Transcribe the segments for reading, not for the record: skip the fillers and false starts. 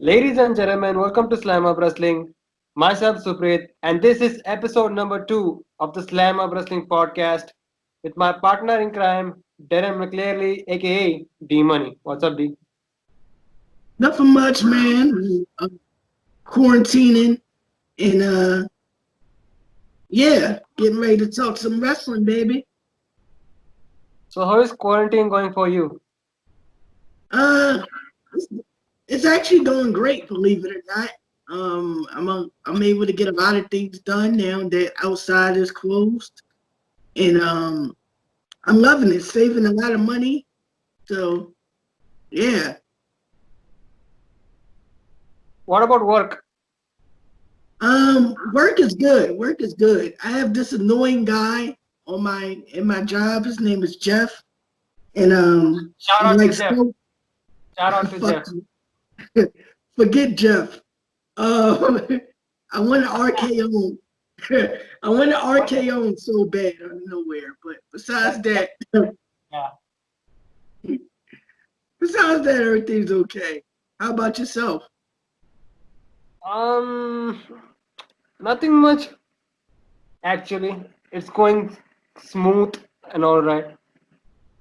Ladies and gentlemen, welcome to Slamhub Wrestling. Myself Suprit, and this is episode number 2 of the Slamhub Wrestling podcast with my partner in crime, Darren McClearly, aka D Money. What's up, D? Nothing much, man. Quarantining and yeah, getting ready to talk some wrestling, baby. So, how is quarantine going for you? Uh, it's, it's actually going great, believe it or not. I'm able to get a lot of things done now that outside is closed, and I'm loving it. Saving a lot of money, so yeah. What about work? Work is good. Work is good. I have this annoying guy on my job. His name is Jeff. And Shout he out to likes Jeff. so Shout out to fuck Jeff. you. Forget Jeff. Uh, I want to RKO. I want to RKO him so bad out of nowhere. But besides that, Yeah. everything's okay. How about yourself? Um, Nothing much actually. It's going smooth and all right.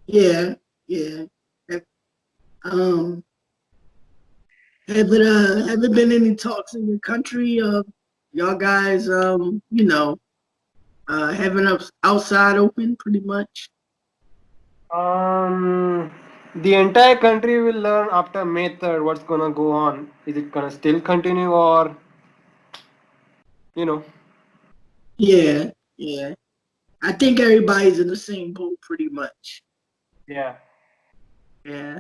Yeah, yeah. Have- Um, haven't been any talks in your country of y'all guys having us outside open pretty much. Um, the entire country will learn after May 3rd what's gonna go on. Is it gonna still continue or, you know? Yeah, yeah. I think everybody's in the same boat pretty much. Yeah. Yeah.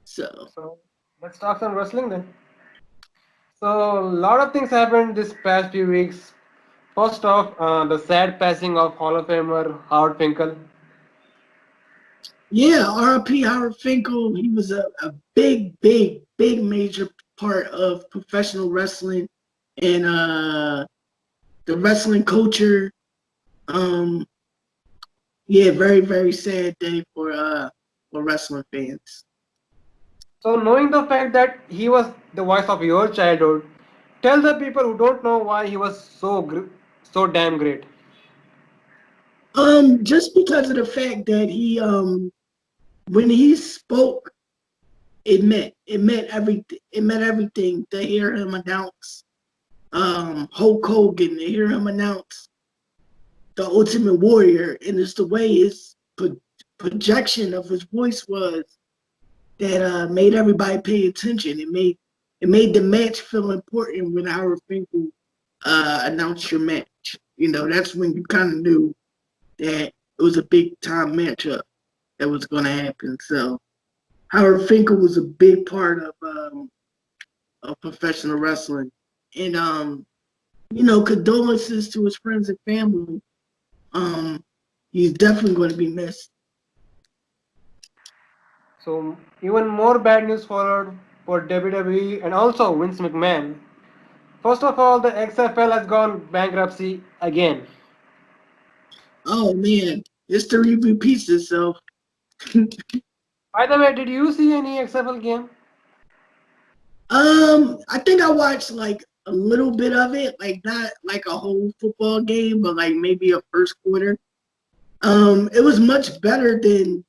So So let's talk some wrestling then. So a lot of things happened this past few weeks. First off, the sad passing of Hall of Famer Howard Finkel. yeah, RP Howard Finkel, he was a big major part of professional wrestling and the wrestling culture. Um yeah, very sad day for wrestling fans. So knowing the fact that he was the voice of your childhood, tell the people who don't know why he was so damn great. Just because of the fact that he when he spoke, it meant everything to hear him announce Hulk Hogan, to hear him announce the Ultimate Warrior, and it's the way his projection of his voice was that made everybody pay attention. It made the match feel important when Howard Finkel announced your match. You know, that's when you kind of knew that it was a big time matchup that was going to happen. So Howard Finkel was a big part of professional wrestling, and condolences to his friends and family. Um, he's definitely going to be missed. So even more bad news followed for WWE and also Vince McMahon. First of all, the XFL has gone bankruptcy again. Oh man, history repeats itself. By the way, did you see any XFL game? I think I watched like a little bit of it, like not like a whole football game, but like maybe a first quarter. It was much better than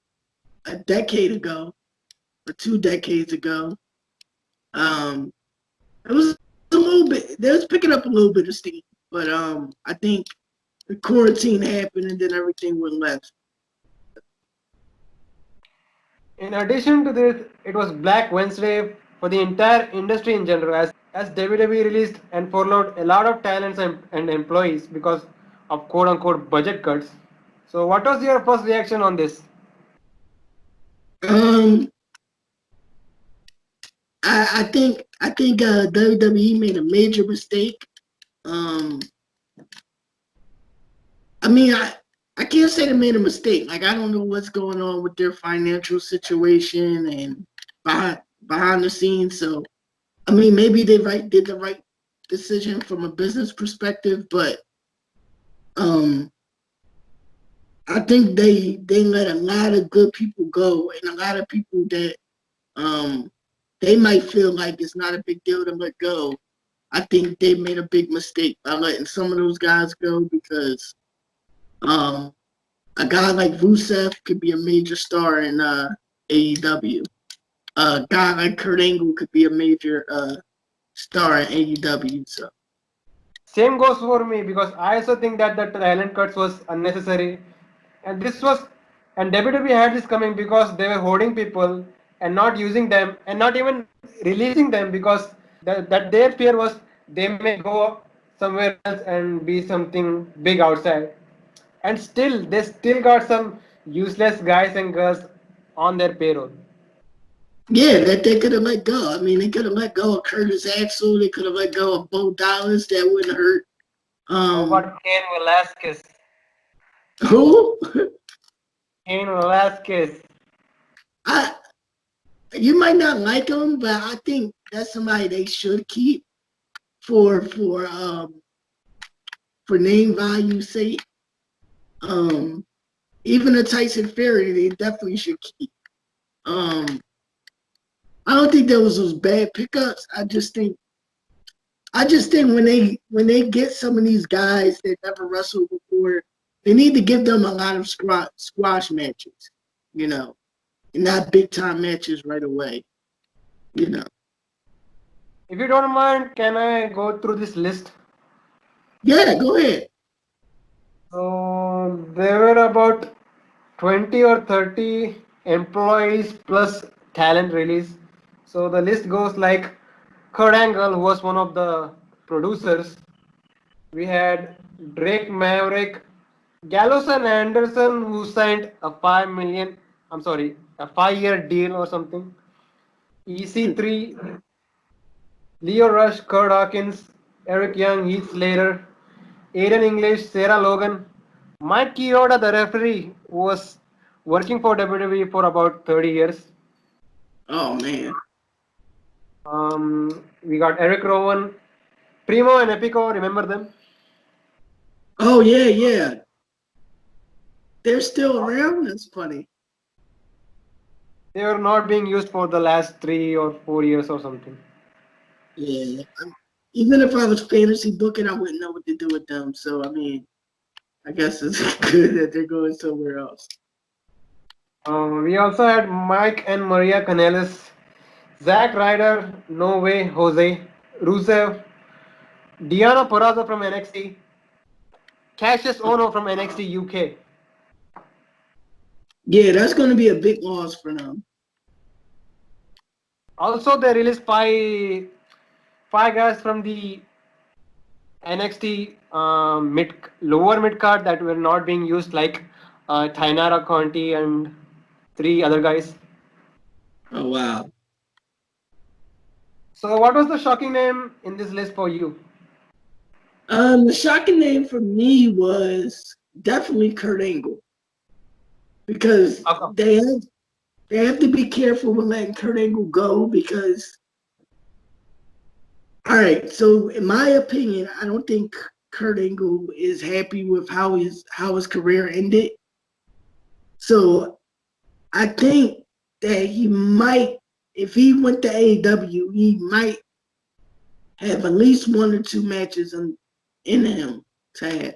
a decade ago or 2 decades ago. Um, it was a little bit. They was picking up a little bit of steam, but I think the quarantine happened and then everything went left. In addition to this, it was Black Wednesday for the entire industry in general as WWE released and furloughed a lot of talents and employees because of quote unquote budget cuts. So what was your first reaction on this? Um, I think WWE made a major mistake. Um, I mean, I can't say they made a mistake. Like I don't know what's going on with their financial situation and behind the scenes. So I mean, maybe they did the right decision from a business perspective, but um, I think they let a lot of good people go and a lot of people um they might feel like it's not a big deal to let go. I think they made a big mistake by letting some of those guys go because um, a guy like Rusev could be a major star in AEW. A guy like Kurt Angle could be a major star in AEW. So Same goes for me because I also think that the talent cuts was unnecessary, and this was, and WWE had this coming because they were hoarding people and not using them and not even releasing them because that their fear was they may go somewhere else and be something big outside, and still they still got some useless guys and girls on their payroll. yeah, that they could have let go. I mean, they could have let go of Curtis Axel. They could have let go of Bo Dallas. That wouldn't hurt. How Um, about Cain Velasquez? who? Cain Velasquez. I You might not like him, but I think that's somebody they should keep for for um for name value sake. Um, Even a Tyson Fury, they definitely should keep. Um, I don't think there was those bad pickups. I just think when they get some of these guys that never wrestled before, they need to give them a lot of squash matches, you know, and not big time matches right away, you know. If you don't mind, can I go through this list? Yeah, go ahead. So there were about 20 or 30 employees plus talent release. So the list goes like Kurt Angle, who was one of the producers. We had Drake Maverick, Gallows and Anderson, who signed a 5 million, I'm sorry, a 5-year deal or something. EC3, Leo Rush, Kurt Hawkins, Eric Young, Heath Slater, Aiden English, Sarah Logan, Mike Chioda, the referee, was working for WWE for about 30 years. Oh man. We got Eric Rowan, Primo and Epico, remember them? Oh yeah, yeah. They're still around. That's funny. They were not being used for the last 3 or 4 years or something. Yeah. Even if I was fantasy booking, I wouldn't know what to do with them. So I mean, I guess it's good that they're going somewhere else. We also had Mike and Maria Canellis, Zack Ryder, No Way Jose, Rusev, Diana Peraza from NXT, Cassius Ono from NXT UK. Yeah, that's going to be a big loss for them. Also, they released five guys from the NXT lower mid card that were not being used, like Tainara Conti and three other guys. Oh wow. So, what was the shocking name in this list for you? The shocking name for me was definitely Kurt Angle because How come? they have to be careful with letting Kurt Angle go because all right. So in my opinion, I don't think Kurt Angle is happy with how his career ended. So I think that he might, if he went to AEW, he might have at least one or two matches in him to have.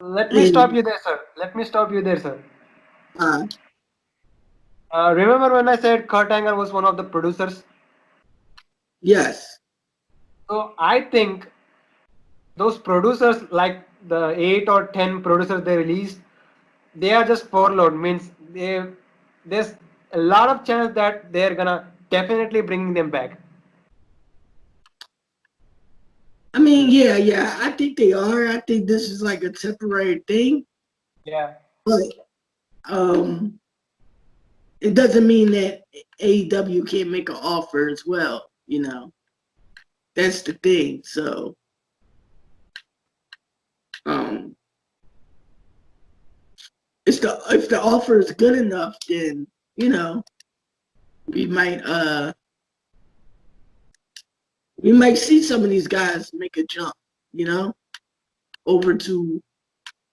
Let me stop And you there, sir. Let me stop you there, sir. uh, Remember when I said Kurt Angle was one of the producers? yes, So I think those producers, like the 8 or 10 producers they released, they are just furloughed. Means there's a lot of chance that they're gonna definitely bring them back. I mean, yeah, I think they are. I think this is like a temporary thing, Yeah. but um, it doesn't mean that AEW can't make an offer as well. That's the thing. So, um, if the offer is good enough, then we might we might see some of these guys make a jump, you know, over to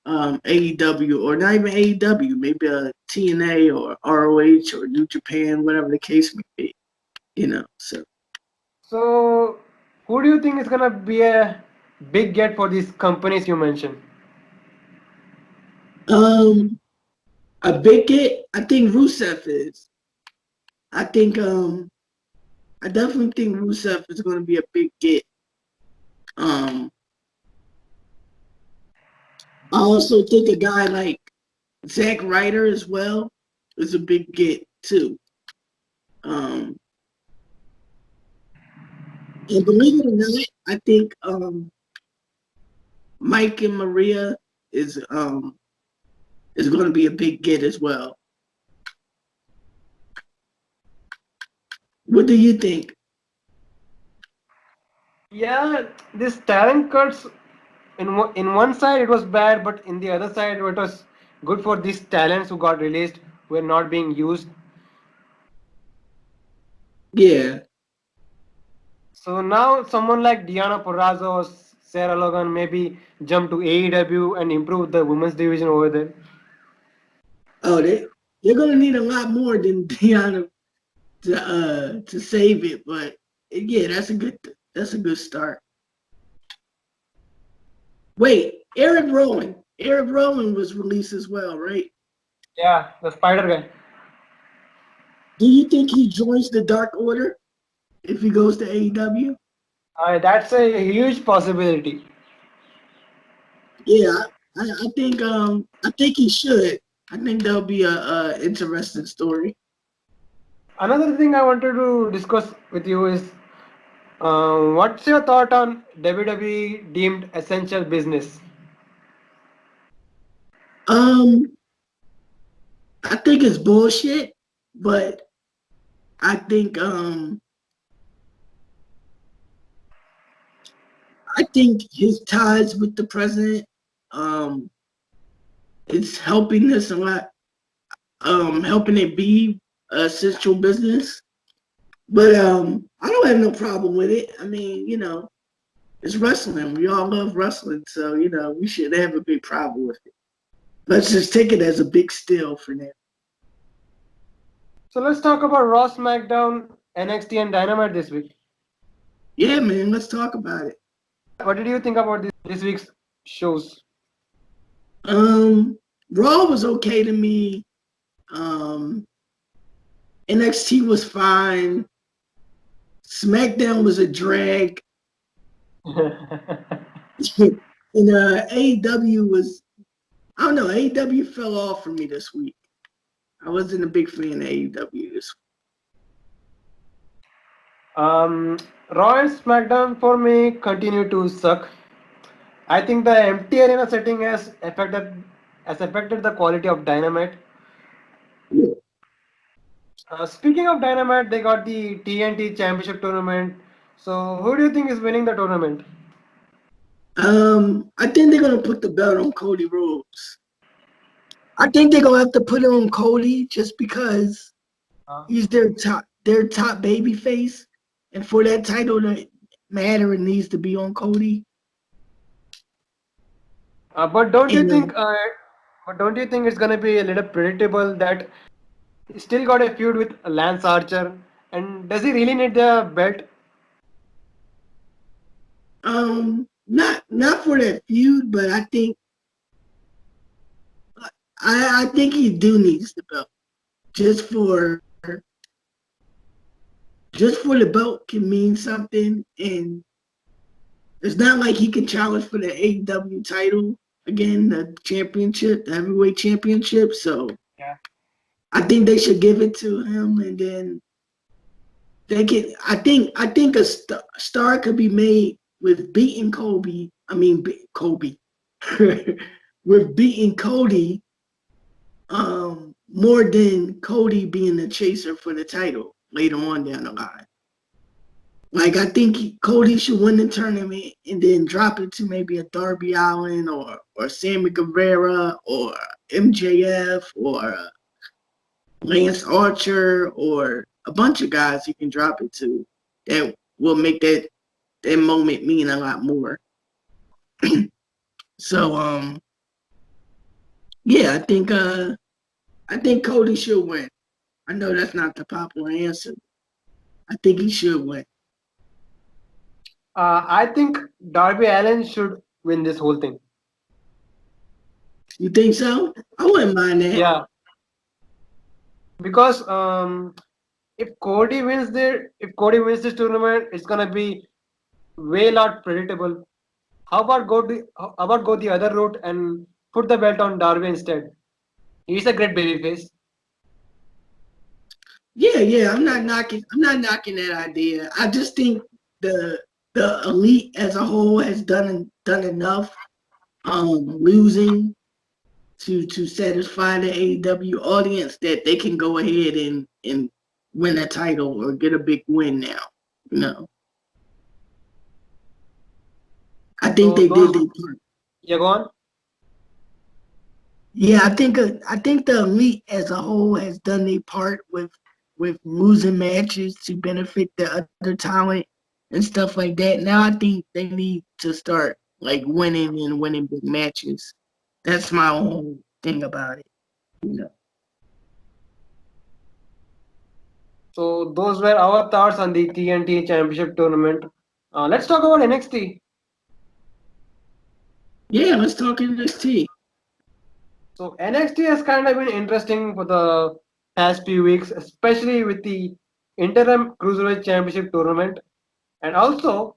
AEW or not even AEW, maybe a TNA or ROH or New Japan, whatever the case may be. So So, who do you think is gonna be a big get for these companies you mentioned? um a big hit, I think Rusev is. I think I definitely think Rusev is gonna be a big get. Um I also think a guy like Zack Ryder as well is a big get too. Um and believe it or not, I think Mike and Maria is um is gonna be a big get as well. What do you think? Yeah, this talent cuts in one side it was bad, but in the other side it was good for these talents who got released were not being used. Yeah. So now someone like Diana Porrazzo or Sarah Logan maybe jump to AEW and improve the women's division over there. Oh, they're gonna need a lot more than Deanna to save it, but yeah, that's a good start. Wait, Eric Rowan was released as well, right? Yeah, the Spider guy. Do you think he joins the Dark Order if he goes to AEW? That's a huge possibility. Yeah, I think he should. I think that'll be a interesting story. Another thing I wanted to discuss with you is what's your thought on WWE deemed essential business? Um, I think it's bullshit, but I think um I think his ties with the president um it's helping us a lot, helping it be a essential business. But I don't have no problem with it. I mean, it's wrestling. We all love wrestling, so we should have a big problem with it. Let's just take it as a big steal for now. So let's talk about Raw, SmackDown, NXT, and Dynamite this week. Yeah, man, let's talk about it. What did you think about this week's shows? Um, Raw was okay to me. Um, NXT was fine. SmackDown was a drag. And AEW was, I don't know, AEW fell off for me this week. I wasn't a big fan of AEW this um, Raw and SmackDown for me continue to suck. I think the empty arena setting has affected the quality of Dynamite. week. Speaking of Dynamite, they got the TNT Championship tournament. So who do you think is winning the tournament? I think they're gonna put the belt on Cody Rhodes. I think they're gonna have to put it on Cody just because Uh, he's their top baby face, and for that title to matter, it needs to be on Cody. but don't you And think? But don't you think it's gonna be a little predictable that he still got a feud with Lance Archer, and does he really need the belt? not for that feud, but I think he do needs the belt just for just for the belt can mean something, and it's not like he can challenge for the AEW title again, the championship, the heavyweight championship. So Yeah. I think they should give it to him, and then they can. I think a star could be made with beating Kobe. I mean Kobe, with beating Cody, more than Cody being the chaser for the title later on down the line. Like I think Cody should win the tournament and then drop it to maybe a Darby Allin or Sammy Guevara or MJF or Lance Archer or a bunch of guys you can drop it to that will make that moment mean a lot more. So yeah, I think Cody should win. I know that's not the popular answer, I think he should win. I think Darby Allin should win this whole thing. You think so? I wouldn't mind that. Yeah, because if Cody wins this tournament, it's gonna be way lot predictable. How about go the other route and put the belt on Darby instead? He's a great babyface. Yeah, yeah. I'm not knocking. I'm not knocking that idea. I just think the the elite as a whole has done enough. Losing to satisfy the AEW audience that they can go ahead and win a title or get a big win now. You know, I think So they did those, their part. yeah, go on. Yeah, I think the elite as a whole has done their part with losing matches to benefit the other talent and stuff like that. Now I think they need to start like winning and winning big matches. That's my whole thing about it. You know. So those were our thoughts on the TNT Championship tournament. Let's talk about NXT. Yeah, let's talk NXT. So NXT has kind of been interesting for the past few weeks, especially with the interim cruiserweight championship tournament, and also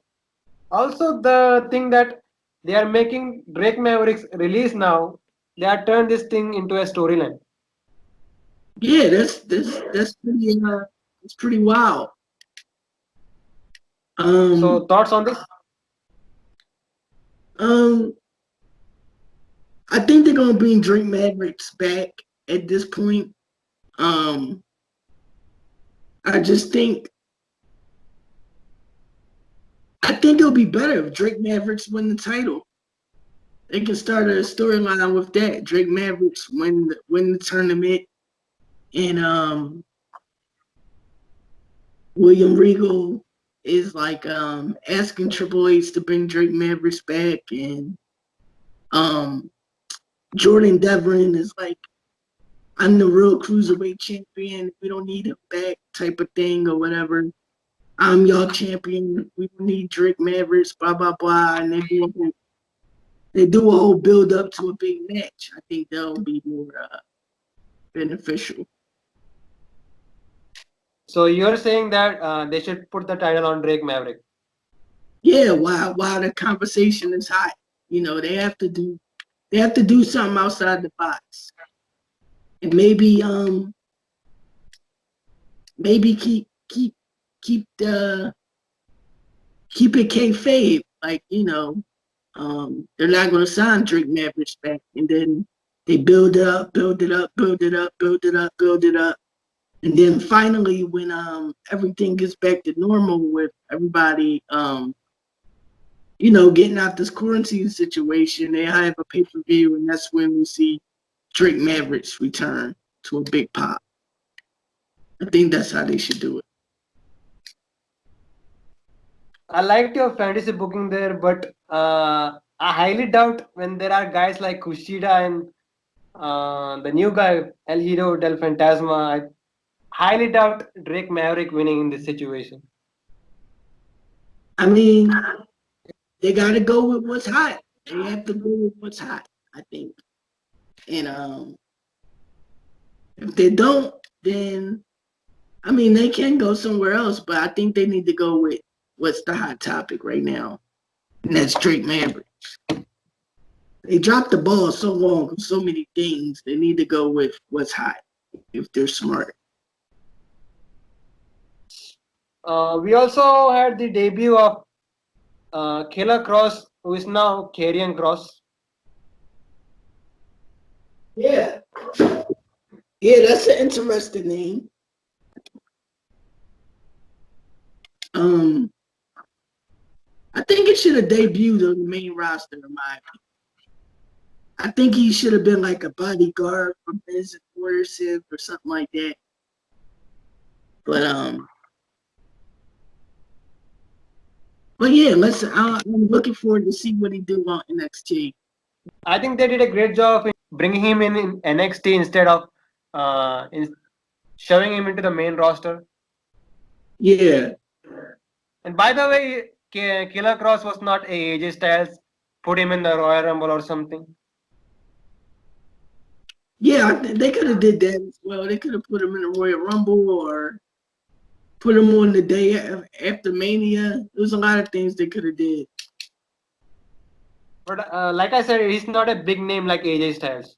the thing that they are making Drake Maverick's release now. They are turned this thing into a storyline. Yeah, that's pretty it's pretty wild. So Um thoughts on this? um I think they're gonna bring Drake Mavericks back at this point. Um I just I think it'll be better if Drake Mavericks win the title. They can start a storyline with that. Drake Mavericks win the tournament and William Regal is like asking Triple H to bring Drake Mavericks back and um Jordan Devlin is like, I'm the real cruiserweight champion. We don't need him back, type of thing or whatever. I'm y'all champion. We don't need Drake Mavericks, blah blah blah. And they do a whole build up to a big match. I think that'll be more beneficial. So you're saying that they should put the title on Drake Maverick. Yeah, while the conversation is hot, you know, they have to do something outside the box. And maybe keep the keep it kayfabe. Like, you know, they're not going to sign Drake Mavericks back, and then they build it up, build it up, build it up, build it up, build it up, and then finally, when everything gets back to normal with everybody, you know, getting out this quarantine situation, they have a pay per view, and that's when we see Drake Mavericks return to a big pop. I think that's how they should do it. I liked your fantasy booking there, but I highly doubt when there are guys like Kushida and the new guy El Hero del Fantasma. I highly doubt Drake Maverick winning in this situation. I mean, they got to go with what's hot. They have to go with what's hot, I think. And if they don't, then I mean they can go somewhere else. But I think they need to go with what's the hot topic right now, and that's Drake Maverick. They dropped the ball so long on so many things. They need to go with what's hot if they're smart. We also had the debut of Killer Cross, who is now Karrion Cross. Yeah, yeah, that's an interesting name. Um, I think it should have debuted on the main roster. In my opinion. I think he should have been like a bodyguard from Miz and Morrison or something like that. But but yeah, I'm looking forward to see what he do on NXT. I think they did a great job in bringing him in NXT instead of in shoving him into the main roster. Yeah, And by the way, Killer Cross was not a AJ Styles. Put him in the Royal Rumble or something. yeah, they could have did that as well. They could have put him in the Royal Rumble or put him on the day after Mania. There's a lot of things they could have did. But like I said, he's not a big name like AJ Styles.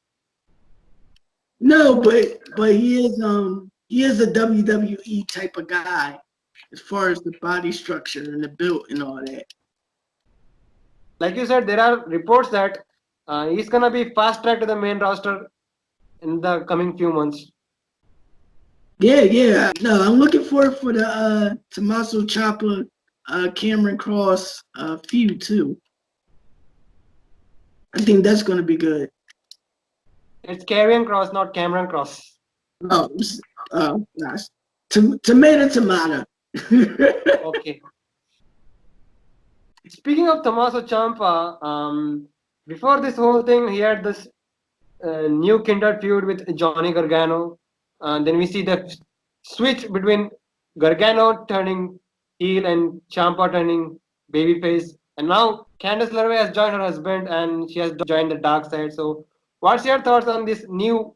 No, but he is a WWE type of guy as far as the body structure and the build and all that. Like you said, there are reports that he's gonna be fast tracked to the main roster in the coming few months. Yeah, yeah. No, I'm looking forward for the Tommaso Ciampa, Cameron Cross feud too. I think that's going to be good. It's Karrion Cross, not Cameron Cross. Oh, gosh. Tomato, tomato. Okay. Speaking of Tommaso Ciampa, before this whole thing, he had this new kindred feud with Johnny Gargano. Then we see the switch between Gargano turning heel and Ciampa turning babyface. And now Candice LeRae has joined her husband and she has joined the dark side. So, what's your thoughts on this new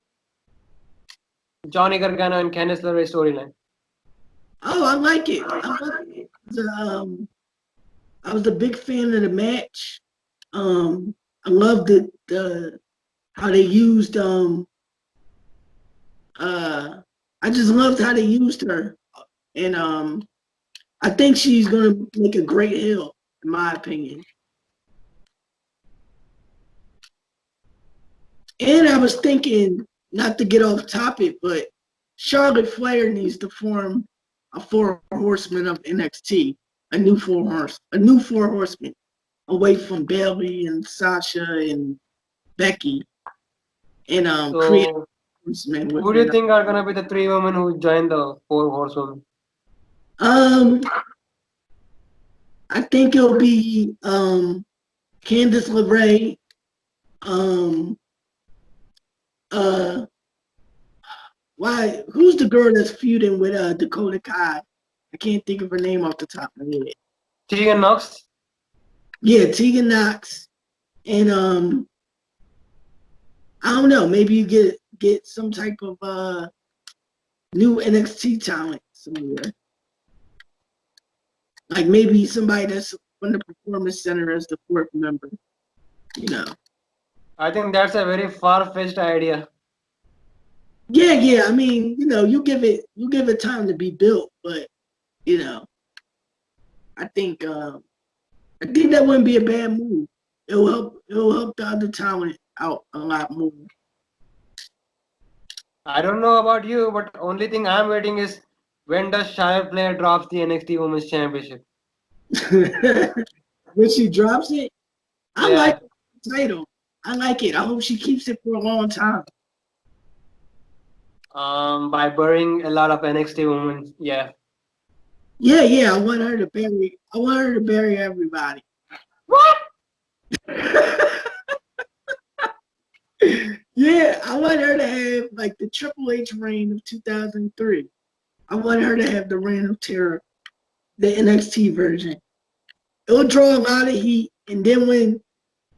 Johnny Gargano and Candice LeRae storyline? Oh, I like it. I was a big fan of the match. I loved the how they used I just loved how they used her, and I think she's gonna make a great heel, in my opinion. And I was thinking, not to get off topic, but Charlotte Flair needs to form a four horsemen of NXT, a new four horsemen, away from Bayley and Sasha and Becky, and create So, horsemen who do you within. think are gonna be the three women who join the four horsewomen? Um, I think it'll be Candice LeRae, um, uh, who's the girl that's feuding with Dakota Kai? I can't think of her name off the top of my head. Tegan Knox? Yeah, Tegan Knox, and I don't know. Maybe you get some type of new NXT talent somewhere, like maybe somebody that's from the Performance Center as the fourth member. You know. I think that's a very far-fetched idea. Yeah, yeah. I mean, you give it time to be built, but you know, I think I think that wouldn't be a bad move. It'll help the other talent out a lot more. I don't know about you, but only thing I'm waiting is when does Charlotte Flair drops the NXT Women's Championship? When she drops it, I like Yeah, the title. I like it. I hope she keeps it for a long time. by burying a lot of NXT women. Yeah. Yeah, yeah. I want her to bury everybody. What? Yeah, I want her to have like the Triple H reign of 2003. I want her to have the Reign of Terror, the NXT version. It'll draw a lot of heat, and then when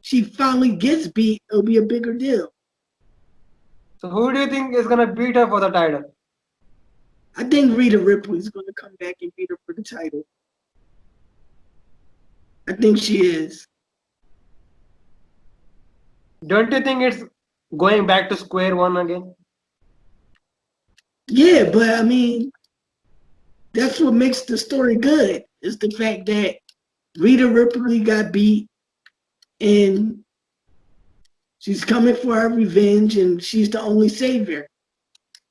she finally gets beat, it'll be a bigger deal. So who do you think is gonna beat her for the title? I think Rhea Ripley's going to come back and beat her for the title. I think she is. Don't you think it's going back to square one again? Yeah, but I mean, that's what makes the story good, is the fact that Rhea Ripley got beat and she's coming for her revenge and she's the only savior.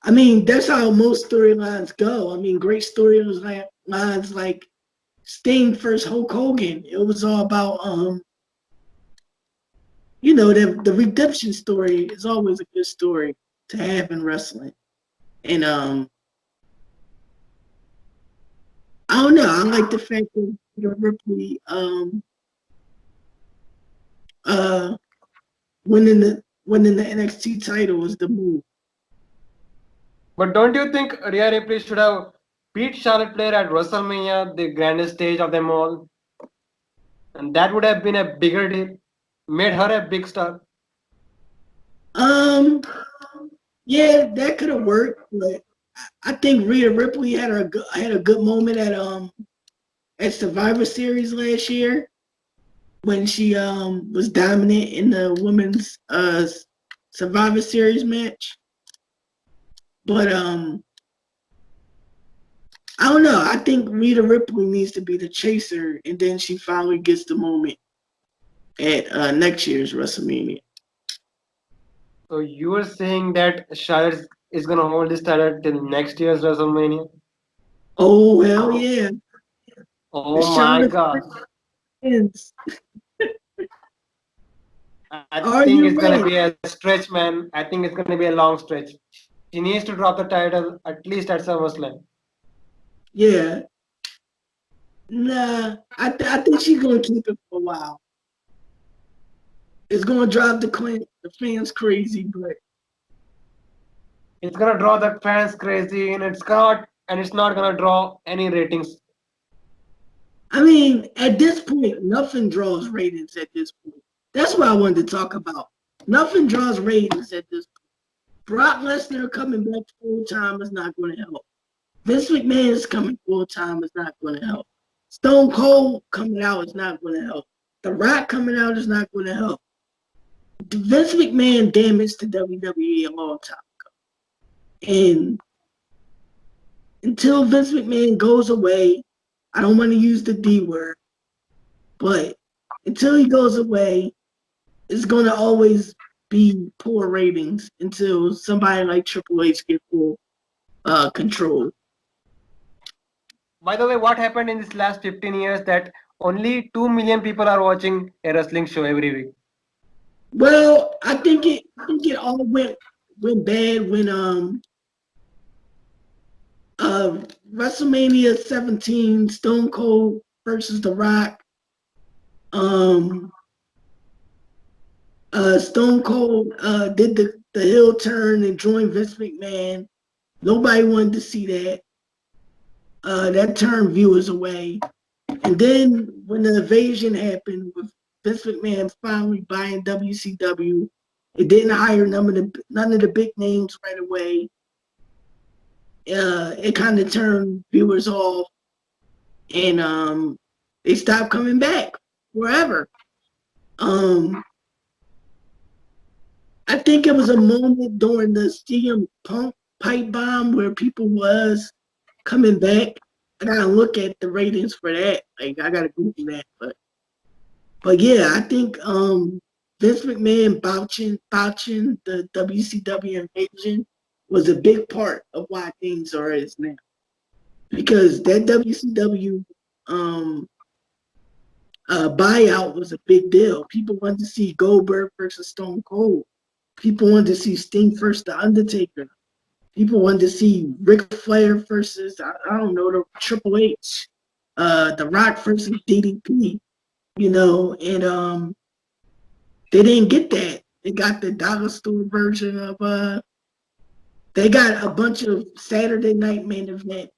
I mean, that's how most storylines go. I mean, great storylines like Sting versus Hulk Hogan. It was all about the redemption story is always a good story to have in wrestling. And I don't know. I like the fact that Ripley uh winning the NXT title was the move. But don't you think Rhea Ripley should have beat Charlotte Flair at WrestleMania, the grandest stage of them all, and that would have been a bigger deal, made her a big star. Um, yeah, that could have worked, but I think Rhea Ripley had a good moment at Survivor Series last year when she was dominant in the women's Survivor Series match. But I don't know. I think Rhea Ripley needs to be the chaser, and then she finally gets the moment at next year's WrestleMania. So you were saying that Charlotte is gonna hold this title till next year's WrestleMania? Oh hell yeah! The Oh my Charlotte God! fans, I are think you it's gonna ready? be a stretch, man. I think it's gonna be a long stretch. She needs to drop the title at least at SummerSlam. Yeah. Nah, I think she's gonna keep it for a while. It's gonna drive the fans crazy, but It's gonna draw the fans crazy, and it's not gonna draw any ratings. I mean, at this point, nothing draws ratings at this point. That's what I wanted to talk about. Nothing draws ratings at this point. Brock Lesnar coming back full time is not going to help. Vince McMahon is coming full time is not going to help. Stone Cold coming out is not going to help. The Rock coming out is not going to help. Vince McMahon damaged the WWE a long time. And until Vince McMahon goes away, I don't want to use the D word, but until he goes away, it's going to always be poor ratings until somebody like Triple H get full control. By the way, what happened in this last 15 years that only 2 million people are watching a wrestling show every week? Well, I think it all went bad when uh WrestleMania 17 Stone Cold versus The Rock. Um Stone Cold did the heel turn and joined Vince McMahon. Nobody wanted to see that. That turned viewers away. And then when the invasion happened with Vince McMahon finally buying WCW, it didn't hire none of the big names right away. It kind of turned viewers off, and they stopped coming back forever. Um, I think it was a moment during the CM Punk pipe bomb where people was coming back. I gotta look at the ratings for that. Like I gotta Google that, but yeah, I think Vince McMahon botching the WCW invasion was a big part of why things are as now. Because that WCW um, buyout was a big deal. People wanted to see Goldberg versus Stone Cold. People wanted to see Sting versus The Undertaker. People wanted to see Ric Flair versus I don't know the Triple H, The Rock versus DDP. You know, and they didn't get that. They got the dollar store version of they got a bunch of Saturday night main event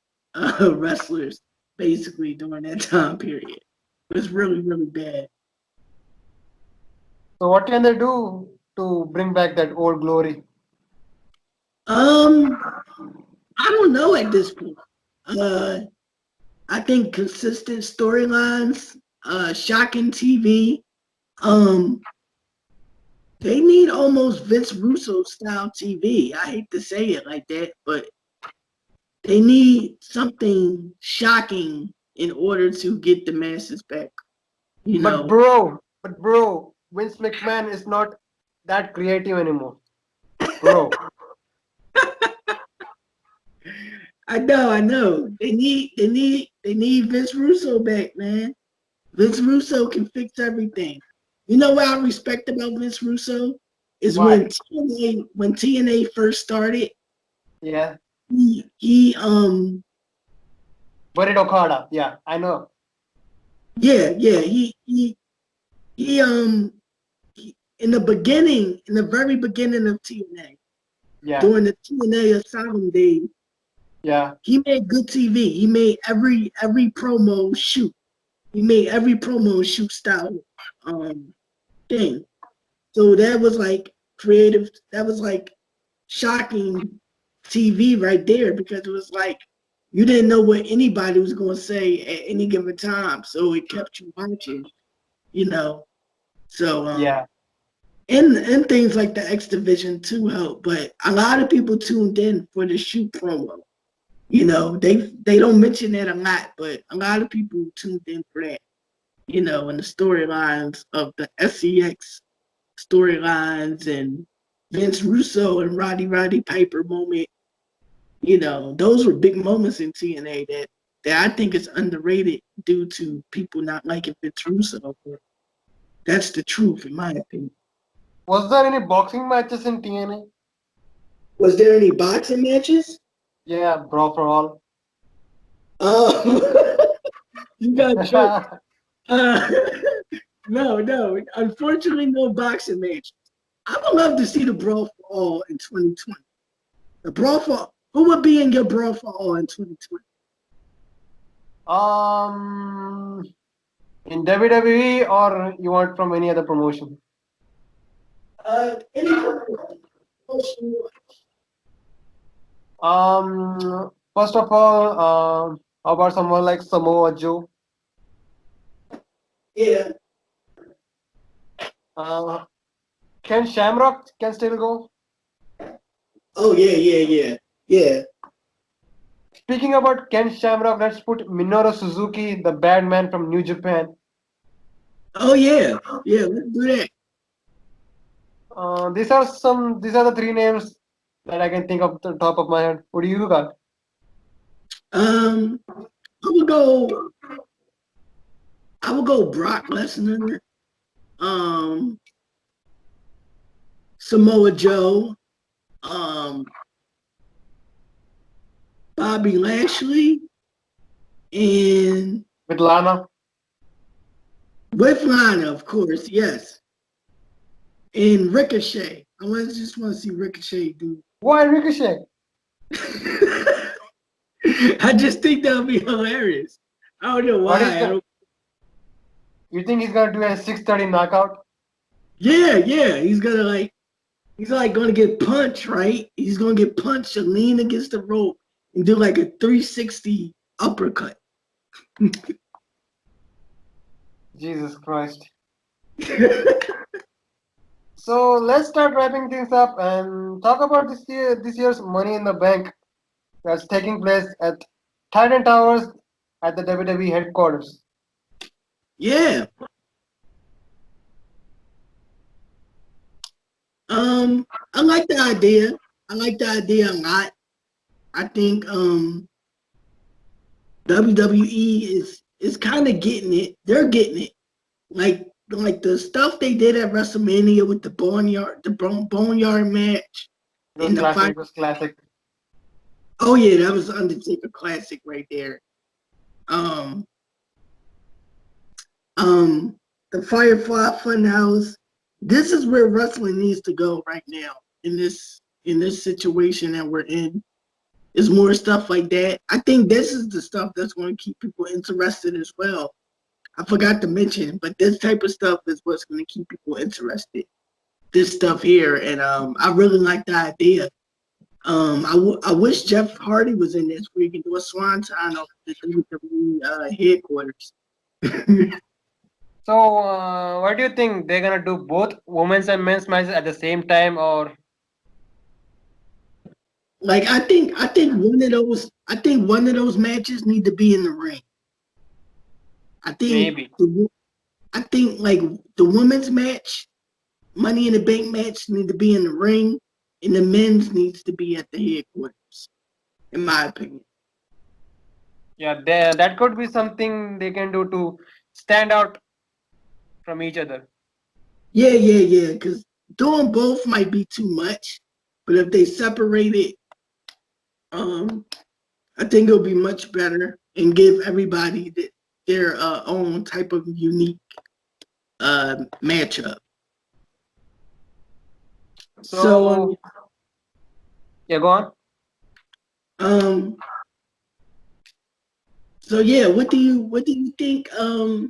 wrestlers basically during that time period. It was really, really bad. So what can they do to bring back that old glory? Um, I don't know at this point. Uh, I think consistent storylines, shocking TV. Um, they need almost Vince Russo style TV. I hate to say it like that, but they need something shocking in order to get the masses back. You know, But bro, Vince McMahon is not that creative anymore, bro. I know. They need Vince Russo back, man. Vince Russo can fix everything. You know what I respect about Vince Russo is Why? when TNA first started, Yeah, he Buried Okada. Yeah, I know. yeah he in the beginning, in the very beginning of TNA, Yeah, during the TNA Asylum days, Yeah. He made good TV. He made every promo shoot. He made every promo shoot style thing. So that was like creative. That was like shocking TV right there because it was like you didn't know what anybody was going to say at any given time. So it kept you watching, you know. So Yeah. and things like the X Division too help. But a lot of people tuned in for the shoot promo. You know, they don't mention that a lot, but a lot of people tuned in for that. You know, and the storylines of the SEX storylines and Vince Russo and Roddy Piper moment. You know, those were big moments in TNA that I think is underrated due to people not liking Vince Russo. That's the truth, in my opinion. Was there any boxing matches in TNA? Was there any boxing matches? Yeah, Brawl for All. Oh, you got jokes. Uh, no. Unfortunately, no boxing matches. I would love to see the Brawl for All in 2020. The Brawl for Who would be in your Brawl for All in 2020? um, in WWE or you want from any other promotion? Any promotion. First of all, how about someone like Samoa Joe? Yeah. Uh, Ken Shamrock can still go. Oh yeah. Speaking about Ken Shamrock, let's put Minoru Suzuki, the bad man from New Japan. Oh yeah. Let's do that. These are the three names that I can think of the top of my head. What do you got? Um, I would go. I would go Brock Lesnar. Um, Samoa Joe. Um, Bobby Lashley, and With Lana? with Lana, of course. Yes, and Ricochet. Just want to see Ricochet do. Why Ricochet? I just think that would be hilarious. I don't know What why. is the? You think he's gonna do a 6:30 knockout? Yeah. He's like gonna get punched, right? He's gonna get punched and lean against the rope and do like a 360 uppercut. Jesus Christ. So let's start wrapping things up and talk about this year's Money in the Bank that's taking place at Titan Towers at the WWE headquarters. Yeah. I like the idea. I like the idea a lot. I think WWE is kind of getting it. They're getting it. Like the stuff they did at WrestleMania with boneyard match It was in the classic. fight. It was classic. Oh yeah, that was Undertaker classic right there. Um, um, the Firefly Funhouse. This is where wrestling needs to go right now in this situation that we're in. Is more stuff like that. I think this is the stuff that's going to keep people interested as well. I forgot to mention, but this type of stuff is what's going to keep people interested. This stuff here, and I really like the idea. I wish Jeff Hardy was in this where he can do a swanton of the WWE headquarters. So, what do you think? They're gonna do both women's and men's matches at the same time, or Like I think one of those matches need to be in the ring. I think maybe? I think like the women's match, Money in the Bank match need to be in the ring, and the men's needs to be at the headquarters, in my opinion. Yeah, that could be something they can do to stand out from each other. Yeah. Because doing both might be too much, but if they separate it, um, I think it'll be much better and give everybody their own type of unique matchup. So So, yeah, go on. Um. So yeah, what do you think? All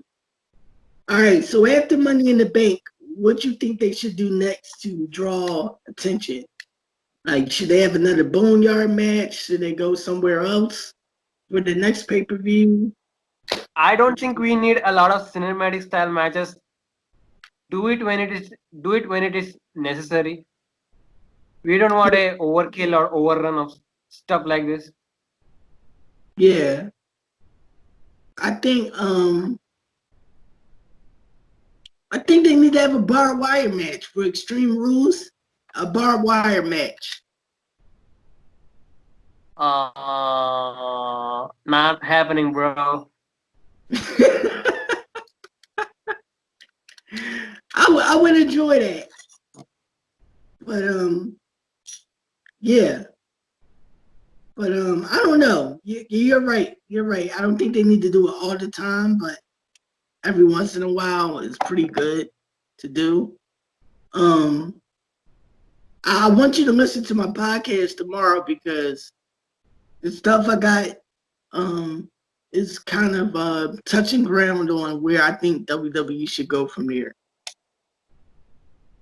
right. So after Money in the Bank, what you think they should do next to draw attention? Like, should they have another Boneyard match? Should they go somewhere else for the next pay per view? I don't think we need a lot of cinematic style matches. Do it when it is do it when it is necessary. We don't want a overkill or overrun of stuff like this. Yeah, I think I think they need to have a barbed wire match for Extreme Rules. A barbed wire match. Not happening, bro. I would enjoy that, but yeah, but I don't know. You're right. You're right. I don't think they need to do it all the time, but every once in a while is pretty good to do. Um, I want you to listen to my podcast tomorrow because the stuff I got um is kind of touching ground on where I think WWE should go from here.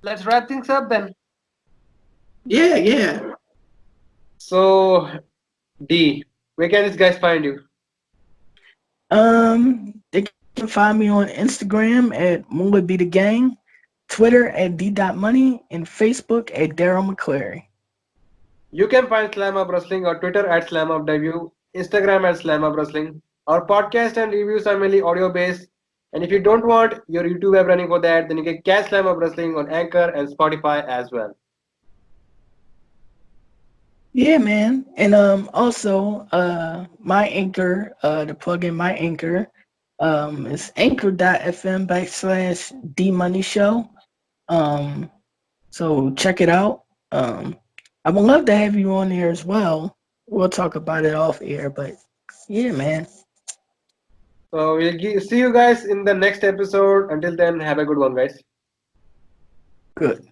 Let's wrap things up then. Yeah, yeah. So, D, where can these guys find you? They can find me on Instagram at Mullet Be the Gang, Twitter at D.Money, and Facebook at Daryl McClary. You can find Slamhub Wrestling on Twitter at SlamHubW, Instagram at SlamHub Wrestling. Our podcast and reviews are mainly audio based. And if you don't want your YouTube web running for that, then you can catch Slamhub Wrestling on Anchor and Spotify as well. Yeah, man. And also my anchor, to plug in my anchor, is anchor.fm/ D Money Show. Um so check it out. I would love to have you on there as well. We'll talk about it off air, but yeah, man. So see you guys in the next episode. Until then, have a good one, guys. Good.